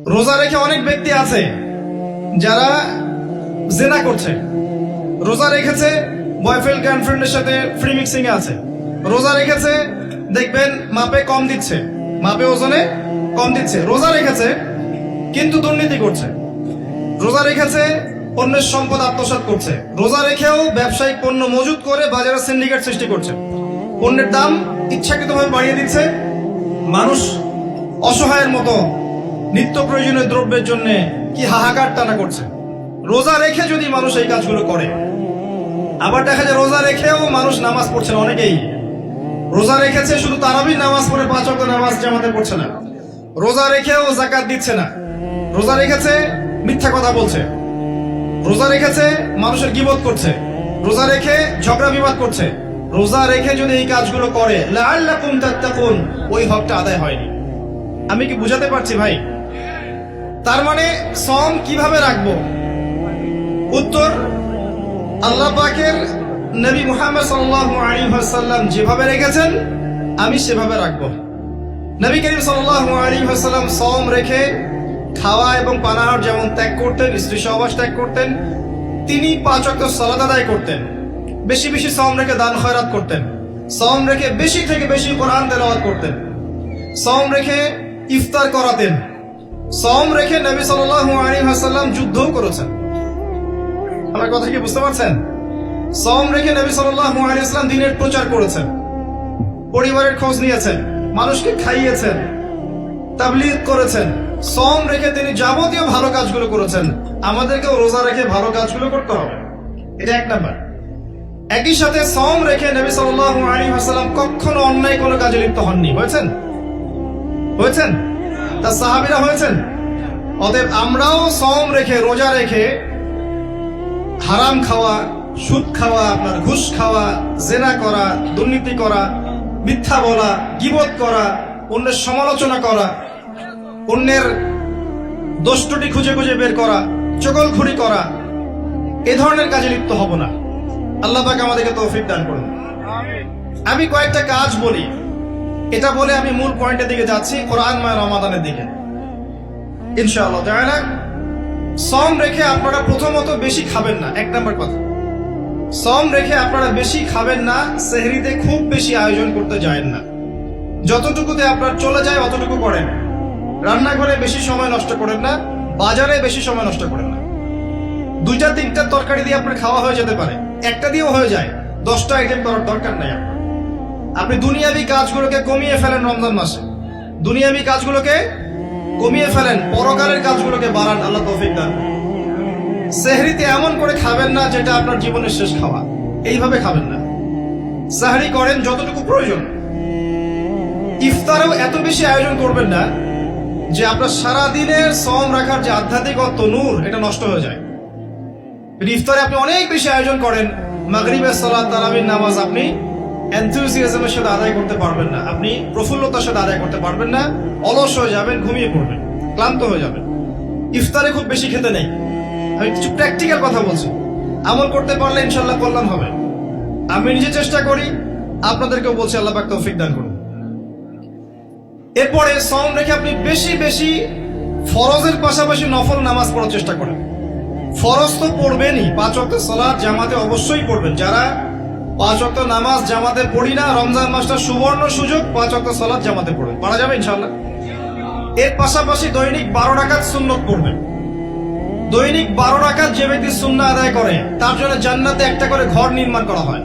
রোজা রেখে অনেক ব্যক্তি আছে যারা জেনা করছে, রোজা রেখেছে বয়ফ্রেন্ড গার্লফ্রেন্ডের সাথে ফ্রি মিক্সিং এ আছে, রোজা রেখেছে দেখবেন মাপে কম দিচ্ছে, মাপে ওজনে কম দিচ্ছে, রোজা রেখেছে কিন্তু দুর্নীতি করছে, রোজা রেখেছে পণ্যের সম্পদ আত্মসাৎ করছে, রোজা রেখেও ব্যবসায়িক পণ্য মজুত করে বাজারে সিন্ডিকেট সৃষ্টি করছে, পণ্যের দাম ইচ্ছাকৃতভাবে বাড়িয়ে দিচ্ছে, মানুষ অসহায়ের মতো নিত্য প্রয়োজনীয় দ্রব্যের জন্য কি হাহাকার টানা করছে। রোজা রেখে যদি মানুষ এই কাজগুলো করে, আবার দেখা যায় রোজা রেখেও মানুষ নামাজ পড়ছে না, অনেকেই রোজা রেখেছে শুধু তারাবির নামাজ পড়ে 5 ওয়াক্ত নামাজ জামাতে পড়ছে না, রোজা রেখেও যাকাত দিচ্ছে না, রোজা রেখেছে মিথ্যা কথা বলছে, রোজা রেখেছে মানুষের গীবত করছে, রোজা রেখে ঝগড়া বিবাদ করছে। রোজা রেখে যদি এই কাজগুলো করে লাআল্লাকুম তাত্তাকুন, ওই হকটা আদায় হয়নি। আমি কি বুঝাতে পারছি ভাই? তার মানে সওম কিভাবে রাখবো? উত্তর, আল্লাহ পাকের নবী মুহাম্মদ সাল্লাল্লাহু আলাইহি ওয়াসাল্লাম যেভাবে রেখেছেন আমি সেভাবে রাখবো। নবী করিম সাল্লাল্লাহু আলাইহি ওয়াসাল্লাম সওম রেখে খাওয়া এবং পানাহার যেমন ত্যাগ করতেন, স্ত্রী সহবাস ত্যাগ করতেন, তিনি 5 ওয়াক্ত সালাত আদায় করতেন, বেশি বেশি সওম রেখে দান খয়রাত করতেন, সওম রেখে বেশি থেকে বেশি কোরআন তেলাওয়াত করতেন, সওম রেখে ইফতার করাতেন, সওম রেখে নবী সাল্লাল্লাহু আলাইহি ওয়াসাল্লাম যুদ্ধও করেছেন। আমার কথা কি বুঝতে পারছেন? সওম রেখে নবী সাল্লাল্লাহু আলাইহি ওয়াসাল্লাম দ্বীনের প্রচার করেছেন, পরিবারের খোঁজ নিয়েছেন, মানুষকে খাইয়েছেন, তাবলীগ করেছেন। সওম রেখে তিনি যাবতীয় ভালো কাজগুলো করেছেন। আমাদেরকেও রোজা রেখে ভালো কাজগুলো করতে হবে, এটা 1 নাম্বার। একই সাথে সওম রেখে নবী সাল্লাল্লাহু আলাইহি ওয়াসাল্লাম কখনো অন্যায় কোনো কাজে লিপ্ত হননি। হয়েছেন? তার সাহাবীরা হয়েছেন? অতএব আমরাও সওম রেখে, রোজা রেখে হারাম খাওয়া, সুদ খাওয়া, আপনার ঘুষ খাওয়া, জেনা করা, দুর্নীতি করা, মিথ্যা বলা, গীবত করা, অন্যের সমালোচনা করা, অন্যের দোষ ত্রুটি খুঁজে খুঁজে বের করা, চগলখড়ি করা, এ ধরনের কাজে লিপ্ত হব না। আল্লাহ পাক আমাদেরকে তৌফিক দান করুন। আমি কয়েকটা কাজ বলি, এটা বলে আমি মূল পয়েন্টের দিকে যাচ্ছি, কোরআনময় রমাদানের দিকে ইনশাআল্লাহ তাআলা। সওম রেখে আপনারা প্রথমত বেশি খাবেন না, 1 নাম্বার কথা। সওম রেখে আপনারা বেশি খাবেন না, সেহরিতে খুব বেশি আয়োজন করতে যায়েন না, যতটুকুতে আপনার চলে যায় অতটুকু করেন। রান্নাঘরে বেশি সময় নষ্ট করেন না, বাজারে বেশি সময় নষ্ট করেন না। 2টা 3টা তরকারি দিয়ে আপনার খাওয়া হয়ে যেতে পারে, একটা দিয়েও হয়ে যায়, 10টা আইটেম করার দরকার নাই। আপনি দুনিয়াবি কাজগুলোকে কমিয়ে ফেলেন রমজান মাসে, দুনিয়াবি কাজগুলোকে কমিয়ে ফেলেন, পরকালের কাজগুলোকে বাড়ান। আল্লাহ তৌফিক দান। সেহরিতে এমন করে খাবেন না যেটা আপনার জীবনের শেষ খাওয়া, এইভাবে খাবেন না। সাহরি করেন যতটুকু প্রয়োজন। ইফতারেও এত বেশি আয়োজন করবেন না যে আপনার সারা দিনের সওম রাখার যে আধ্যাত্মিকত্ব, নূর, এটা নষ্ট হয়ে যায়। ইফতারে আপনি অনেক বেশি আয়োজন করেন, মাগরিবের সালাত, তারাবির নামাজ আপনি এনথুজিয়াজমের সাথে আদায় করতে পারবেন না, আপনি প্রফুল্লতার সাথে আদায় করতে পারবেন না, অলস হয়ে যাবেন, ঘুমিয়ে পড়বেন, ক্লান্ত হয়ে যাবেন। ইফতারে খুব বেশি খেতে নেই। আমি কিছু প্র্যাকটিক্যাল কথা বলছি, আমল করতে পারলে ইনশাল্লাহ কল্যাণ হবে। আমি নিজে চেষ্টা করি, আপনাদেরকেও বলছি, আল্লাহ পাক তৌফিক দান করুন। এরপরে সওম রেখে আপনি বেশি বেশি ফরজের পাশাপাশি নফল নামাজ পড়ার চেষ্টা করেন। ফরজ তো পড়বেনই, 5 ওয়াক্ত সালাত জামাতে অবশ্যই পড়বেন। যারা 5 ওয়াক্ত নামাজ জামাতে পড়ি না, রমজান মাসটা সুবর্ণ সুযোগ, 5 ওয়াক্ত সালাত জামাতে পড়বেন, পারা যাবে ইনশাআল্লাহ। এর পাশাপাশি দৈনিক 12 রাকাত সুন্নত পড়বেন। দৈনিক 12 রাকাত যে ব্যক্তি সুন্নাহ আদায় করে তার জন্য জান্নাতে একটা করে ঘর নির্মাণ করা হয়।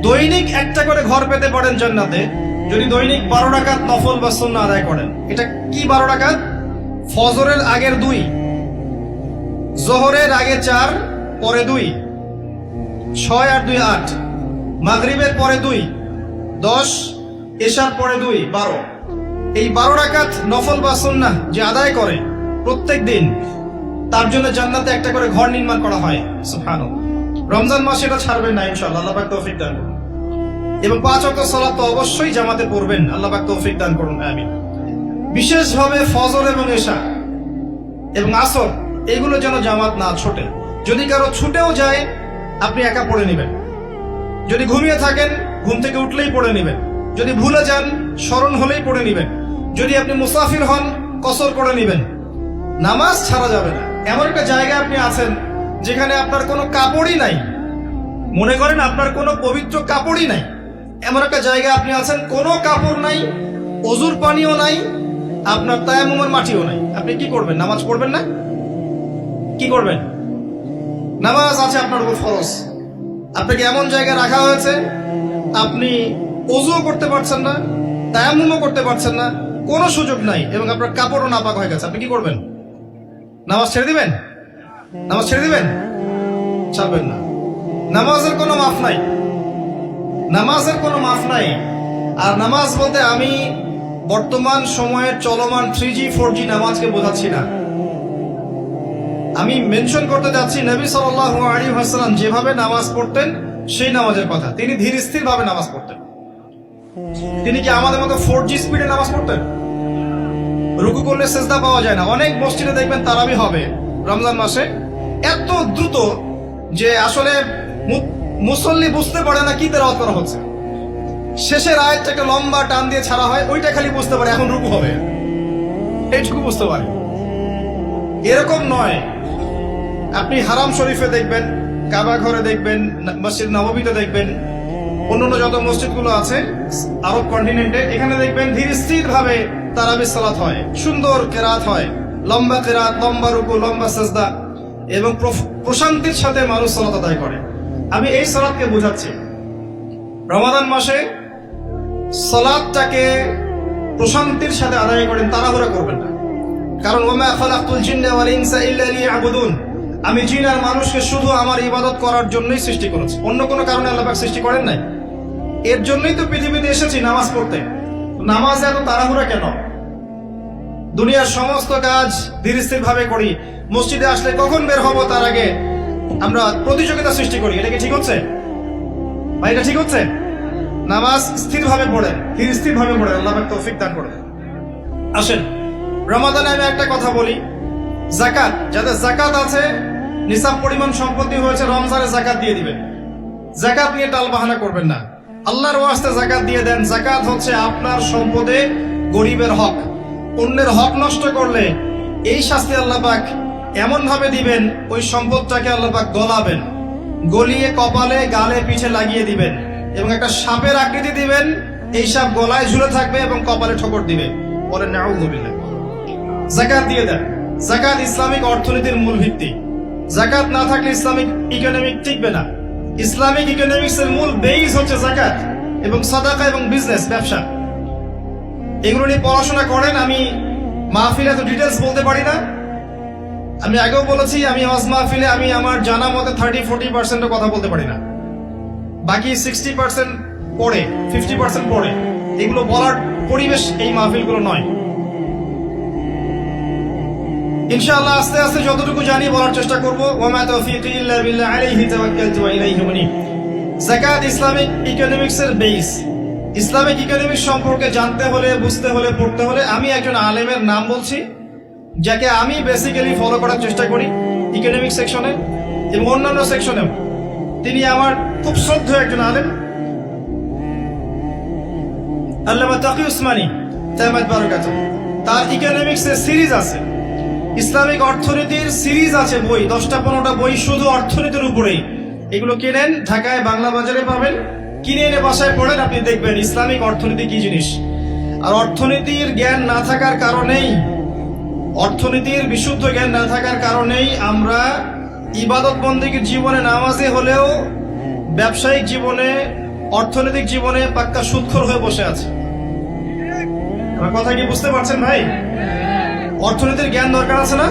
দৈনিক একটা করে ঘর পেতে পারেন জান্নাতে যদি দৈনিক 12 রাকাত নফল বা সুন্নাহ আদায় করেন। এটা কি 12 রাকাত? ফজরের আগের 2, যোহরের আগে 4, পরে 2, 6 আর 2 8, মাগরিবের পরে 2 10, এশার পরে 2 12। এই 12 রাকাত নফল বা সুন্নাহ যে আদায় করে প্রত্যেক দিন, তার জন্য জান্নাতে একটা করে ঘর নির্মাণ করা হয়। সুবহানাল্লাহ। রমজান মাসে এটা ছাড়বেন না ইনশাআল্লাহ, আল্লাহ পাক তৌফিক দান করুন। এবং 5 ওয়াক্ত সালাত তো অবশ্যই জামাতে পড়বেন, আল্লাহ পাক তৌফিক দান করুন, আমিন। বিশেষভাবে ফজর এবং এশা এবং আসর, এগুলো যেন জামাত না ছোটে। যদি কারো ছুটেও যায় আপনি একা পড়ে নেবেন। যদি ঘুমিয়ে থাকেন ঘুম থেকে উঠলেই পড়ে নেবেন। যদি ভুলে যান স্মরণ হলেই পড়ে নেবেন। যদি আপনি মুসাফির হন কসর করে নেবেন, নামাজ ছাড়া যাবে না। এমন একটা জায়গায় আপনি আছেন যেখানে আপনার কোনো কাপড়ই নাই, মনে করেন আপনার কোনো পবিত্র কাপড়ই নাই, এমন একটা জায়গায় আপনি আছেন, কোনো কাপড় নাই, অজুর পানিও নাই, আপনার তায়াম্মুমের মাটিও নাই। আপনি কি করবেন? নামাজ পড়বেন না? কি করবেন? নামাজ আছে আপনার উপর ফরজ, আপনাকে এমন জায়গায় রাখা হয়েছে আপনি অজুও করতে পারছেন না, তায়াম্মুমও করতে পারছেন না, কোনো সুযোগ নাই, এবং আপনার কাপড়ও নাপাক হয়ে গেছে। আপনি কি করবেন? নামাজ ছেড়ে দিবেন? নামাজ ছেড়ে দিবেন? ছাড়বেন না। নামাজের কোনো মাফ নাই, নামাজের কোনো মাফ নাই। আর নামাজ বলতে আমি বর্তমান সময়ের চলমান 3G 4G নামাজকে বোঝাচ্ছি না। আমি মেনশন করতে যাচ্ছি নবী সাল্লাল্লাহু আলাইহি ওয়াসাল্লাম যেভাবে নামাজ পড়তেন সেই নামাজের কথা। তিনি ধীর স্থির ভাবে নামাজ পড়তেন। তিনি কি আমাদের মতো 4G স্পিডে নামাজ পড়তেন? রুকু করলে সেজদা পাওয়া যায় না। অনেক মসজিদে দেখবেন তারাবি হবে রমজান মাসে, এত দ্রুত যে আসলে মুসল্লি বুঝতে পারে না কি তেলাওয়াত করা হচ্ছে। শেষের আয়াতটাকে লম্বা টান দিয়ে ছাড়া হয়, ওইটা খালি বুঝতে পারে এখন রুকু হবে, এইটুকু বুঝতে পারে। এরকম নয়। আপনি হারাম শরীফে দেখবেন, কাবা ঘরে দেখবেন, মসজিদ নববীতে দেখবেন, অন্যান্য যত মসজিদগুলো আছে আরব কন্টিনেন্টে, এখানে দেখবেন ধীর স্থির ভাবে তারাবি সালাত হয়, সুন্দর কেরাত হয়, লম্বা কেরাত, লম্বা রুকু, লম্বা সেজদা, এবং প্রশান্তির সাথে মানুষ সালাত আদায় করে। আমি এই সালাতকে বোঝাচ্ছি। রমাদান মাসে সালাতটাকে প্রশান্তির সাথে আদায় করেন, তাড়াহুড়া করবেন না। কারণ ওমা খালাকতুল জিন্না ওয়াল ইনসা ইল্লা লিয়াবুদুন, আমি জিন আর মানুষকে শুধু আমার ইবাদত করার জন্যই সৃষ্টি করেছি, অন্য কোনো কারণে আল্লাহ পাক সৃষ্টি করেন নাই। এর জন্যই তো পৃথিবীতে এসেছি নামাজ পড়তে। নামাজে এত তাড়াহুড়া কেন? দুনিয়ার সমস্ত কাজ ধীর স্থির ভাবে করি, মসজিদে আসলে কখন বের হব তার আগে আমরা প্রতিযোগিতা সৃষ্টি করি। এটা কি ঠিক হচ্ছে ভাই? এটা ঠিক হচ্ছে? নামাজ স্থির ভাবে পড়েন, ধীর স্থির ভাবে পড়েন, আল্লাহ পাক তৌফিক দান করেন। আসেন রমাদানে আমি একটা কথা বলি, যাকাত, যাদের যাকাত আছে, নিসাব পরিমাণ সম্পত্তি হয়েছে, রমজানে যাকাত দিয়ে দিবেন। যাকাত নিয়ে টাল বাহানা করবেন না, আল্লাহর ওয়াস্তে যাকাত দিয়ে দেন। যাকাত হচ্ছে আপনার সম্পদে গরিবের হক। অন্যের হক নষ্ট করলে এই শাস্তি আল্লাহ পাক এমন ভাবে দিবেন, ওই সম্পদটাকে আল্লাহ পাক গলাবেন, গলিয়ে কপালে, গালে, পিঠে লাগিয়ে দিবেন, এবং একটা সাপের আকৃতি দিবেন, এই সাপ গলায় ঝুলে থাকবে এবং কপালে ঠোকর দিবে। বলেন নাউযুবিল্লাহ। যাকাত দিয়ে দেন। যাকাত ইসলামিক অর্থনীতির মূল ভিত্তি। যাকাত না থাকলে ইসলামিক ইকোনমিক টিকবে না। ইসলামিক ইকোনমিক্স এর মূল বেস হচ্ছে যাকাত এবং সাদাকা এবং বিজনেস, ব্যবসা। এগুলো নিয়ে পড়াশোনা করেন। আমি মাহফিলে এত ডিটেলস বলতে পারি না। আমি আগেও বলেছি, আমি ওয়াজ মাহফিলে আমি আমার জানা মতে 30-40% কথা বলতে পারি না, বাকি 60% পড়ে, 50% পড়ে। এগুলো বলার পরিবেশ এই মাহফিলগুলো নয়। ইনশাআল্লাহ আস্তে আস্তে যতটুকু জানি বলার চেষ্টা করব। ওয়ামা তাওফীকি ইল্লা বিল্লাহ, আলাইহি তাওয়াক্কালতু ওয়া ইলাইহি উনীব। যাকাত ইসলামিক ইকোনমিক্স এর বেস। ইসলামিক ইকোনমিক্স সম্পর্কে জানতে হলে, বুঝতে হলে, পড়তে হলে আমি একজন আলেমের নাম বলছি, যাকে আমি বেসিক্যালি ফলো করার চেষ্টা করি ইকোনমিক্স সেকশনে এবং অন্যান্য সেকশনেও। তিনি আমার খুব শ্রদ্ধেয় একজন আলেম, আল্লামা তাকি উসমানী দামাত বারাকাতুহু। তার ইকোনমিক্স এর সিরিজ আছে, ইসলামিক অর্থনীতির সিরিজ আছে বই, 10টা-15টা বই শুধু অর্থনীতির উপরেই। এগুলো কিনেন, ঢাকায় বাংলা বাজারে পাবেন, কিনে এনে বাসায় পড়েন, আপনি দেখবেন ইসলামিক অর্থনীতি কি জিনিস। আর অর্থনীতির জ্ঞান না থাকার কারণেই, অর্থনীতির বিশুদ্ধ জ্ঞান না থাকার কারণেই আমরা ইবাদত বন্দেগীর জীবনে, নামাজে হলেও ব্যবসায়িক জীবনে, অর্থনৈতিক জীবনে পাক্কা সুদখোর হয়ে বসে আছে। আমার কথা কি বুঝতে পারছেন ভাই? অর্থনীতির জ্ঞান দরকার আছে না?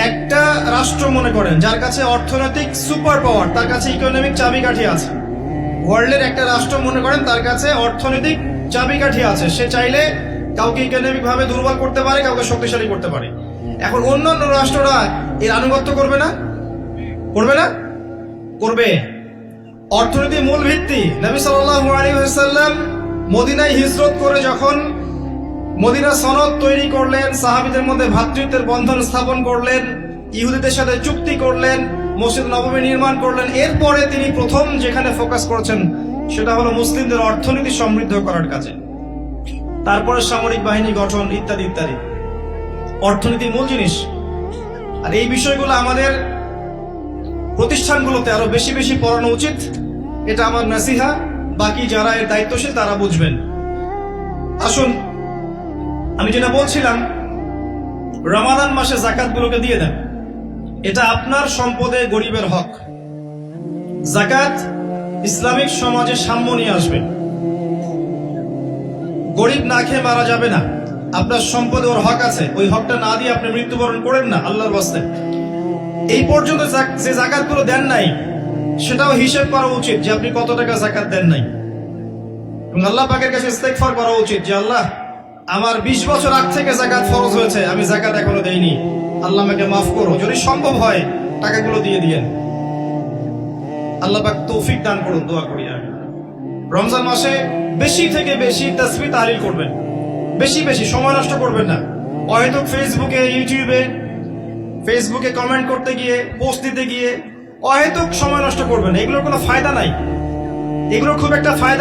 একটা রাষ্ট্র মনে করেন যার কাছে অর্থনৈতিক সুপার পাওয়ার, তার কাছে ইকোনমিক চাবিকাঠি আছে। ওয়ার্ল্ডের একটা রাষ্ট্র মনে করেন তার কাছে অর্থনৈতিক চাবিকাঠি আছে, সে চাইলে কাউকে ইকোনমিক ভাবে দুর্বল করতে পারে, কাউকে শক্তিশালী করতে পারে। এখন অন্যান্য রাষ্ট্ররা এর আনুগত্য করবে না? করবে না? করবে। অর্থনীতির মূল ভিত্তি। নবী সাল্লাল্লাহু আলাইহি ওয়াসাল্লাম মদিনায় হিজরত করে যখন মদিনা সনদ তৈরি করলেন, সাহাবীদের মধ্যে ভ্রাতৃত্বের বন্ধন স্থাপন করলেন, ইহুদিদের সাথে চুক্তি করলেন, মসজিদ নববী নির্মাণ করলেন, এরপরে তিনি প্রথম যেখানে ফোকাস করেছেন সেটা হলো মুসলিমদের অর্থনীতি সমৃদ্ধ করার কাজে। তারপরে সামরিক বাহিনী গঠন ইত্যাদি ইত্যাদি, অর্থনীতি মূল জিনিস। আর এই বিষয়গুলো আমাদের প্রতিষ্ঠানগুলোতে আরো বেশি বেশি পড়ানো উচিত। এটা আমার নাসিহা, বাকি যারা এর দায়িত্বশীল তারা বুঝবেন। আসুন, আমি যেটা বলছিলাম, রমাদান মাসে যাকাতগুলোকে দিয়ে দেন। এটা আপনার সম্পদে গরিবের হক। যাকাত ইসলামিক সমাজে সাম্য নিয়ে আসবে। গরিব না খেয়ে মারা যাবে না, আপনার সম্পদে ওর হক আছে, ওই হকটা না দিয়ে আপনি মৃত্যুবরণ করেন না আল্লাহর ওয়াস্তে। এই পর্যন্ত যে যাকাতগুলো দেন নাই সেটাও হিসেব করা উচিত যে আপনি কত টাকা যাকাত দেন নাই, এবং আল্লাহ পাকের কাছে ইস্তেগফার করা উচিত যে আল্লাহ, আমার 20 বছর আগ থেকে যাকাত ফরজ হয়েছে, আমি যাকাত এখনো দেইনি, আল্লাহ আমাকে মাফ করো। যদি সম্ভব হয় টাকাগুলো দিয়ে দিয়েন। আল্লাহ পাক তৌফিক দান করুন, দোয়া করি আমি। রমজান মাসে বেশি থেকে বেশি তাসবিহ তাহলিল করবেন, বেশি বেশি, সময় নষ্ট করবেন না। অহেতুক ফেসবুকে কমেন্ট করতে গিয়ে, পোস্ট দিতে গিয়ে অহেতুক সময় নষ্ট করবেন, এগুলোর কোনো ফায়দা নাই, এগুলোর খুব একটা ফায়দা